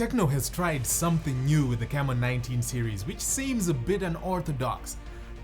Tecno has tried something new with the Camon 19 series, which seems a bit unorthodox.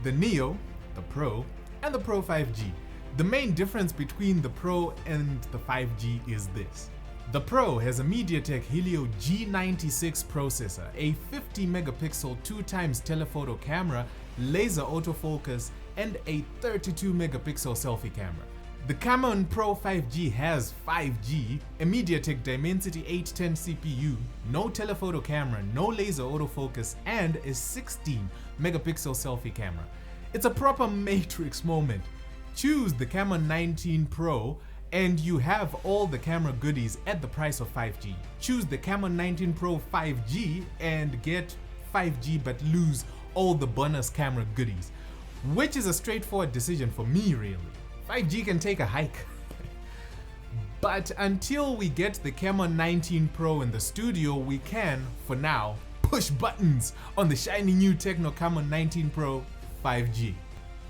The Neo, the Pro, and the Pro 5G. The main difference between the Pro and the 5G is this. The Pro has a Mediatek Helio G96 processor, a 50 megapixel 2x telephoto camera, laser autofocus, and a 32 megapixel selfie camera. The Camon Pro 5G has 5G, a Mediatek Dimensity 810 CPU, no telephoto camera, no laser autofocus, and a 16 megapixel selfie camera. It's a proper Matrix moment. Choose the Camon 19 Pro and you have all the camera goodies at the price of 5G. Choose the Camon 19 Pro 5G and get 5G but lose all the bonus camera goodies, which is a straightforward decision for me really. 5G can take a hike. But until we get the Camon 19 Pro in the studio, we can, for now, push buttons on the shiny new Tecno Camon 19 Pro 5G.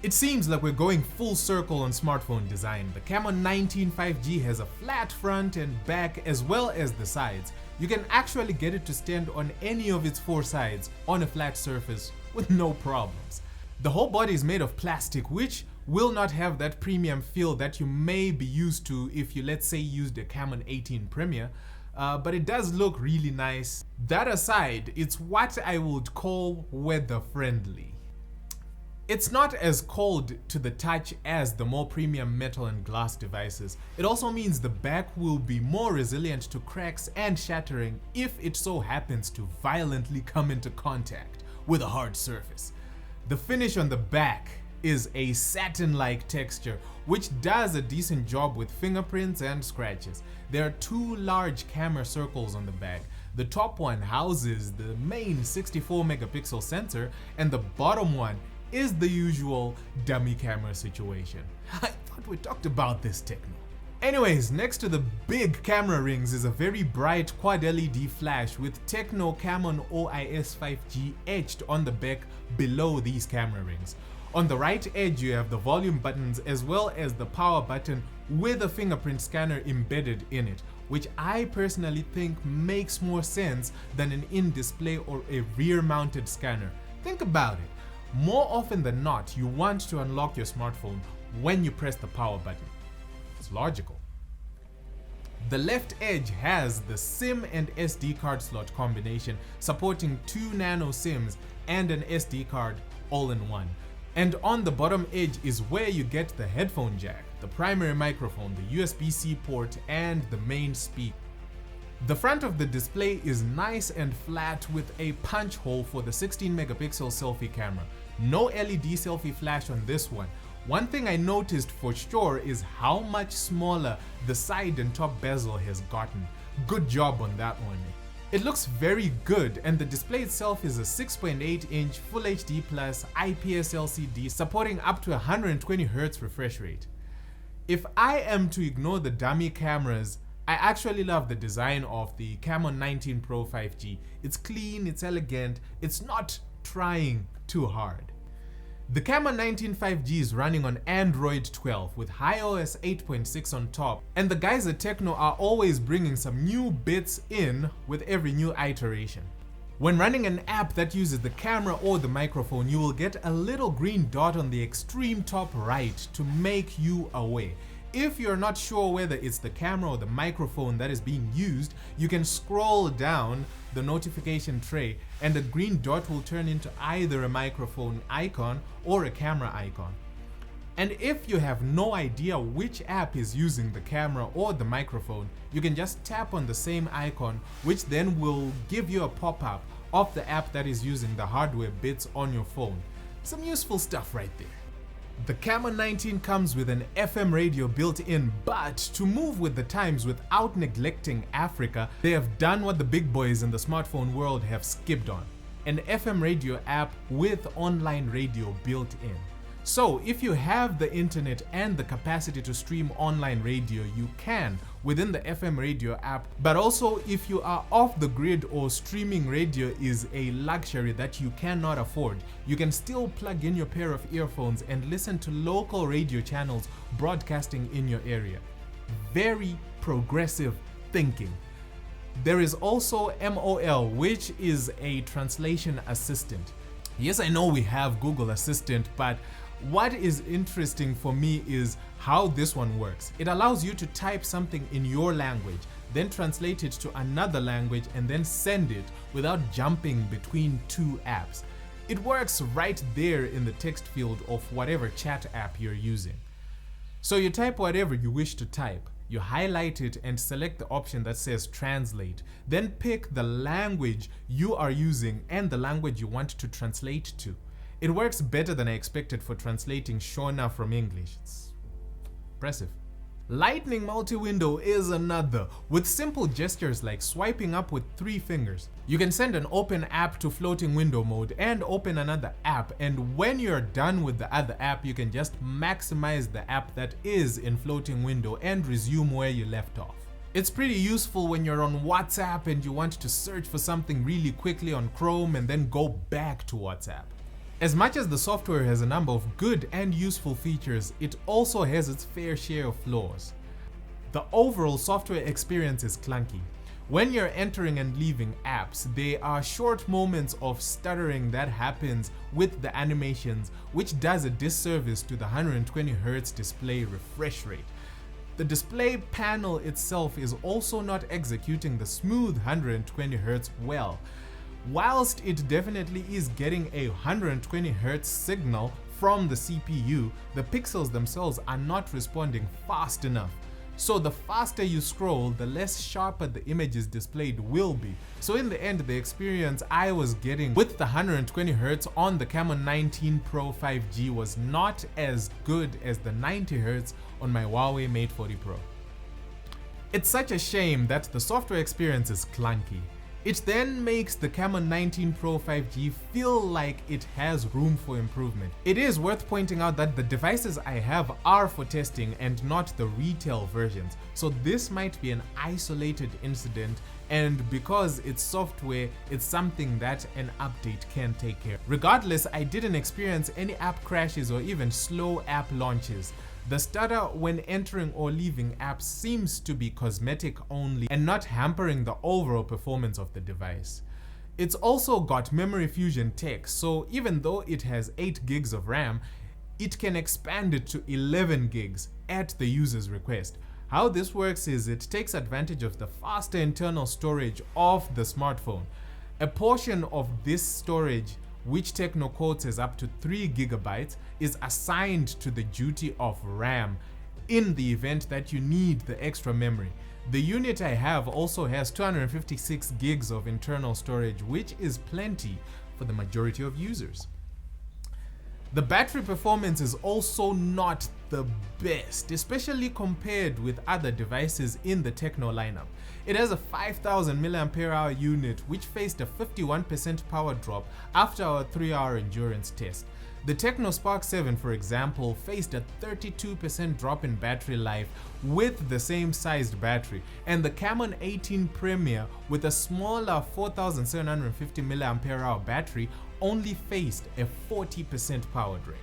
It seems like we're going full circle on smartphone design. The Camon 19 5G has a flat front and back as well as the sides. You can actually get it to stand on any of its four sides on a flat surface with no problems. The whole body is made of plastic, which will not have that premium feel that you may be used to if you, let's say, used a Camon 18 Premier, but it does look really nice. That aside, it's what I would call weather friendly. It's not as cold to the touch as the more premium metal and glass devices. It also means the back will be more resilient to cracks and shattering if it so happens to violently come into contact with a hard surface. The finish on the back is a satin-like texture, which does a decent job with fingerprints and scratches. There are two large camera circles on the back. The top one houses the main 64 megapixel sensor and the bottom one is the usual dummy camera situation. I thought we talked about this, Tecno. Anyways, next to the big camera rings is a very bright quad LED flash with Tecno Camon OIS 5G etched on the back below these camera rings. On the right edge you have the volume buttons as well as the power button with a fingerprint scanner embedded in it, which I personally think makes more sense than an in-display or a rear-mounted scanner. Think about it. More often than not, you want to unlock your smartphone when you press the power button. It's logical. The left edge has the SIM and SD card slot combination, supporting 2 nano SIMs and an SD card all in one. And on the bottom edge is where you get the headphone jack, the primary microphone, the USB-C port, and the main speaker. The front of the display is nice and flat with a punch hole for the 16 megapixel selfie camera. No LED selfie flash on this one. One thing I noticed for sure is how much smaller the side and top bezel has gotten. Good job on that one. It looks very good, and the display itself is a 6.8-inch Full HD Plus IPS LCD supporting up to 120Hz refresh rate. If I am to ignore the dummy cameras, I actually love the design of the Camon 19 Pro 5G. It's clean, it's elegant, it's not trying too hard. The Camon 19 5G is running on Android 12 with iOS 8.6 on top, and the guys at Tecno are always bringing some new bits in with every new iteration. When running an app that uses the camera or the microphone, you will get a little green dot on the extreme top right to make you aware. If you're not sure whether it's the camera or the microphone that is being used, you can scroll down the notification tray and the green dot will turn into either a microphone icon or a camera icon. And if you have no idea which app is using the camera or the microphone, you can just tap on the same icon, which then will give you a pop-up of the app that is using the hardware bits on your phone. Some useful stuff right there. The Camon 19 comes with an FM radio built in, but to move with the times without neglecting Africa, they have done what the big boys in the smartphone world have skipped on: an FM radio app with online radio built in. So if you have the internet and the capacity to stream online radio, you can within the FM radio app, but also if you are off the grid or streaming radio is a luxury that you cannot afford, you can still plug in your pair of earphones and listen to local radio channels broadcasting in your area. Very progressive thinking. There is also MOL, which is a translation assistant. Yes, I know we have Google Assistant, but what is interesting for me is how this one works. It allows you to type something in your language, then translate it to another language and then send it without jumping between two apps. It works right there in the text field of whatever chat app you're using. So you type whatever you wish to type, you highlight it and select the option that says translate, then pick the language you are using and the language you want to translate to. It works better than I expected for translating Shona from English. It's impressive. Lightning multi-window is another, with simple gestures like swiping up with 3 fingers. You can send an open app to floating window mode and open another app, and when you're done with the other app, you can just maximize the app that is in floating window and resume where you left off. It's pretty useful when you're on WhatsApp and you want to search for something really quickly on Chrome and then go back to WhatsApp. As much as the software has a number of good and useful features, it also has its fair share of flaws. The overall software experience is clunky. When you're entering and leaving apps, there are short moments of stuttering that happens with the animations, which does a disservice to the 120Hz display refresh rate. The display panel itself is also not executing the smooth 120Hz well. Whilst it definitely is getting a 120Hz signal from the CPU, the pixels themselves are not responding fast enough. So the faster you scroll, the less sharper the images displayed will be. So in the end, the experience I was getting with the 120Hz on the Camon 19 Pro 5G was not as good as the 90Hz on my Huawei Mate 40 Pro. It's such a shame that the software experience is clunky. It then makes the Camon 19 Pro 5G feel like it has room for improvement. It is worth pointing out that the devices I have are for testing and not the retail versions, so this might be an isolated incident, and because it's software, it's something that an update can take care of. Regardless, I didn't experience any app crashes or even slow app launches. The stutter when entering or leaving apps seems to be cosmetic only and not hampering the overall performance of the device. It's also got memory fusion tech, so even though it has 8 gigs of RAM, it can expand it to 11 gigs at the user's request. How this works is it takes advantage of the faster internal storage of the smartphone. A portion of this storage, which Tecno quotes as up to 3 GB, is assigned to the duty of RAM in the event that you need the extra memory. The unit I have also has 256 gigs of internal storage, which is plenty for the majority of users. The battery performance is also not the best, especially compared with other devices in the Tecno lineup. It has a 5000 mAh unit which faced a 51% power drop after our 3-hour endurance test. The Tecno Spark 7, for example, faced a 32% drop in battery life with the same sized battery, and the Camon 18 Premier with a smaller 4750 mAh battery only faced a 40% power drain.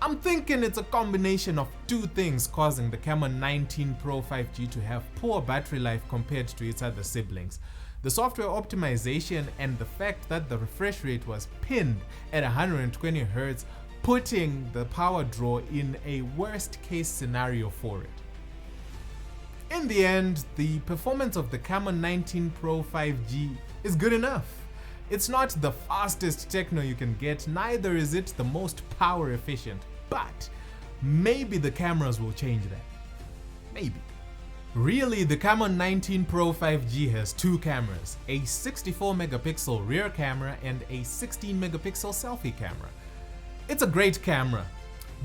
I'm thinking it's a combination of 2 things causing the Camon 19 Pro 5G to have poor battery life compared to its other siblings. The software optimization and the fact that the refresh rate was pinned at 120Hz, putting the power draw in a worst case scenario for it. In the end, the performance of the Camon 19 Pro 5G is good enough. It's not the fastest Tecno you can get, neither is it the most power efficient, but maybe the cameras will change that. Maybe. Really, the Camon 19 Pro 5G has 2 cameras, a 64 megapixel rear camera and a 16 megapixel selfie camera. It's a great camera.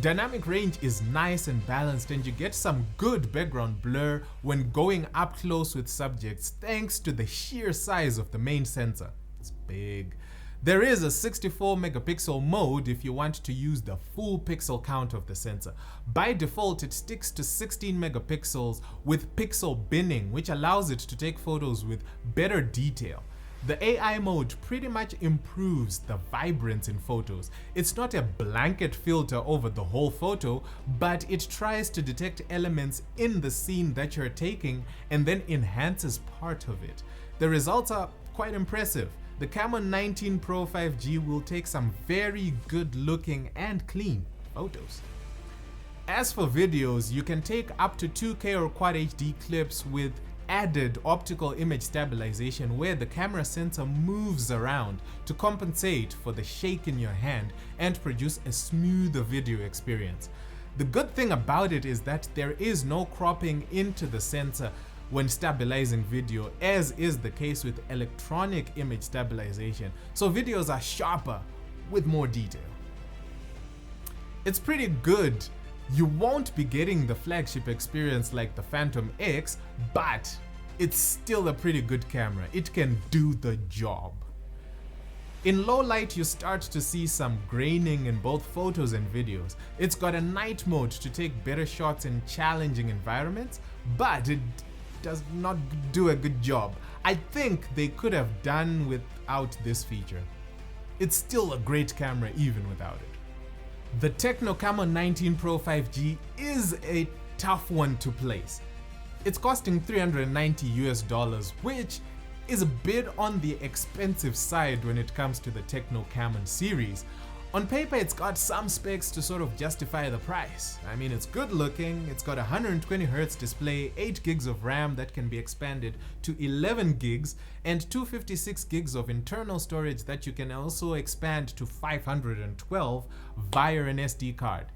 Dynamic range is nice and balanced, and you get some good background blur when going up close with subjects thanks to the sheer size of the main sensor. It's big. There is a 64 megapixel mode if you want to use the full pixel count of the sensor. By default, it sticks to 16 megapixels with pixel binning, which allows it to take photos with better detail. The AI mode pretty much improves the vibrance in photos. It's not a blanket filter over the whole photo, but it tries to detect elements in the scene that you're taking and then enhances part of it. The results are quite impressive. The Camon 19 Pro 5G will take some very good looking and clean photos. As for videos, you can take up to 2K or Quad HD clips with added optical image stabilization, where the camera sensor moves around to compensate for the shake in your hand and produce a smoother video experience. The good thing about it is that there is no cropping into the sensor when stabilizing video, as is the case with electronic image stabilization, so videos are sharper with more detail. It's pretty good. You won't be getting the flagship experience like the Phantom X, but it's still a pretty good camera. It can do the job. In low light, you start to see some graining in both photos and videos. It's got a night mode to take better shots in challenging environments, but it does not do a good job. I think they could have done without this feature. It's still a great camera even without it. The Tecno Camon 19 Pro 5G is a tough one to place. It's costing $390 which is a bit on the expensive side when it comes to the Tecno Camon series. On paper, it's got some specs to sort of justify the price. I mean, it's good looking, it's got a 120Hz display, 8 gigs of RAM that can be expanded to 11 gigs, and 256 gigs of internal storage that you can also expand to 512 via an SD card.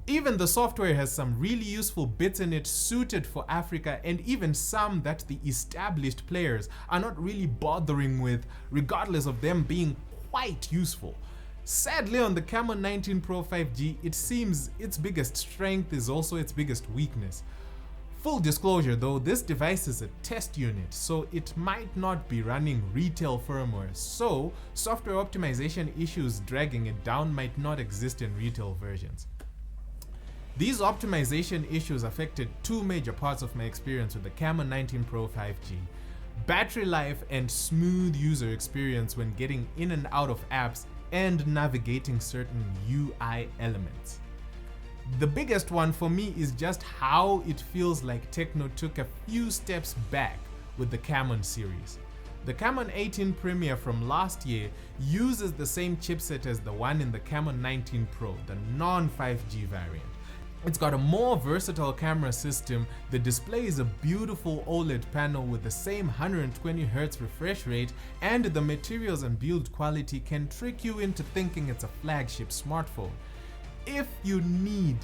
Even the software has some really useful bits in it suited for Africa, and even some that the established players are not really bothering with, regardless of them being quite useful. Sadly, on the Camon 19 Pro 5G, it seems its biggest strength is also its biggest weakness. Full disclosure though, this device is a test unit, so it might not be running retail firmware, so software optimization issues dragging it down might not exist in retail versions. These optimization issues affected two major parts of my experience with the Camon 19 Pro 5G. Battery life and smooth user experience when getting in and out of apps and navigating certain UI elements. The biggest one for me is just how it feels like Tecno took a few steps back with the Camon series. The Camon 18 Premier from last year uses the same chipset as the one in the Camon 19 Pro, the non-5G variant. It's got a more versatile camera system, the display is a beautiful OLED panel with the same 120Hz refresh rate, and the materials and build quality can trick you into thinking it's a flagship smartphone. If you need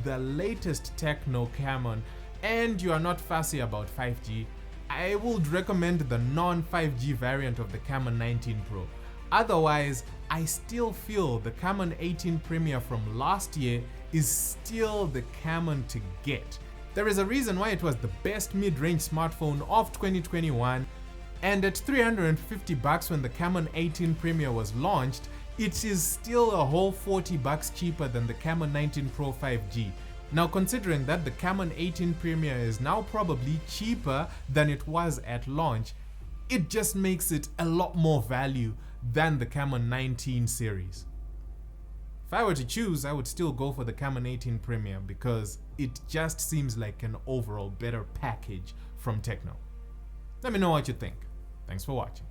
the latest Tecno Camon and you are not fussy about 5G, I would recommend the non-5G variant of the Camon 19 Pro. Otherwise, I still feel the Camon 18 Premier from last year is still the Camon to get. There is a reason why it was the best mid-range smartphone of 2021, and at $350 when the Camon 18 Premier was launched, it is still a whole $40 cheaper than the Camon 19 Pro 5G. Now, considering that the Camon 18 Premier is now probably cheaper than it was at launch, it just makes it a lot more value than the Camon 19 series. If I were to choose, I would still go for the Camon 18 Premier because it just seems like an overall better package from Tecno. Let me know what you think. Thanks for watching.